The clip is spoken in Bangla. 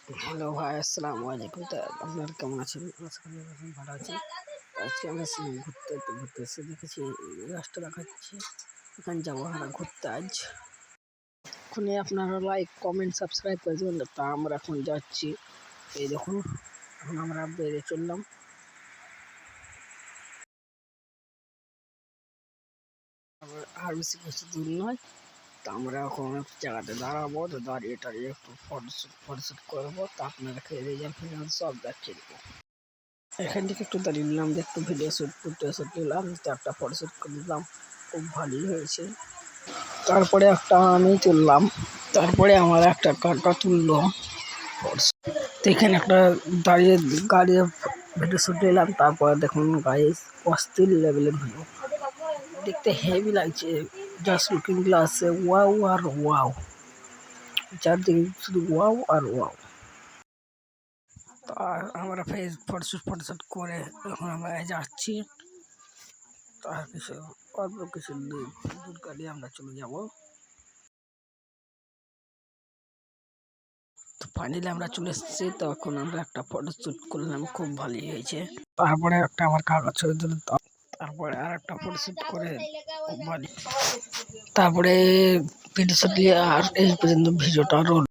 হ্যালো ভাই, আসসালামু আলাইকুম। তা আপনারা কেমন আছেন? আশা করি ভালো আছেন। আজকে আমরা ঘুরতে এসে দেখেছি এই গাছটা দেখাচ্ছি। এখানে যাবো আমরা ঘুরতে আজ। এখনই আপনারা লাইক, কমেন্ট, সাবস্ক্রাইব করে দেবেন। তা আমরা এখন যাচ্ছি। এই দেখুন, এখন আমরা বেরিয়ে চললাম। আর বেশি কিছু দূর নয়। তা আমরা এখন এক জায়গাতে দাঁড়াবো, তো দাঁড়িয়ে একটু ফটোশ্যুট করবো। তা আপনারা রেজাল্ট ফেজাল্ট সব দেখিয়ে দেবো। এখান থেকে একটু দাঁড়িয়ে নিলাম, একটু ভিডিও শ্যুট নিলাম, একটা ফটোশ্যুট করে নিলাম, খুব ভালোই হয়েছে। তারপরে একটা আমি তুললাম, তারপরে আমার একটা কাকা তুললো। তো এখানে একটা দাঁড়িয়ে ভিডিও শ্যুট নিলাম। তারপরে দেখুন গাইস, অস্থির লেভেলের ভিউ, দেখতে হেভি লাগছে। জাস্ট লুকিং গ্লাসে ওয়াও আর ওয়াও, চারদিকে শুধু ওয়াও আর ওয়াও। আর আমরা ফটোশ্যুট করে এখন আমরা যাচ্ছি। তার অল্প কিছু দূর গাড়ি আমরা চলে যাব। তো ফাইনালি আমরা চলে এসেছি। তখন আমরা একটা ফটোশ্যুট করলাম, খুব ভালোই হয়েছে। তারপরে একটা আমার কাগজ ছবি তুলে, তারপরে আর একটা ফটোশ্যুট করে খুব ভালো। তারপরে ভিডিও শুট নিয়ে আর এই পর্যন্ত ভিডিওটা রোল।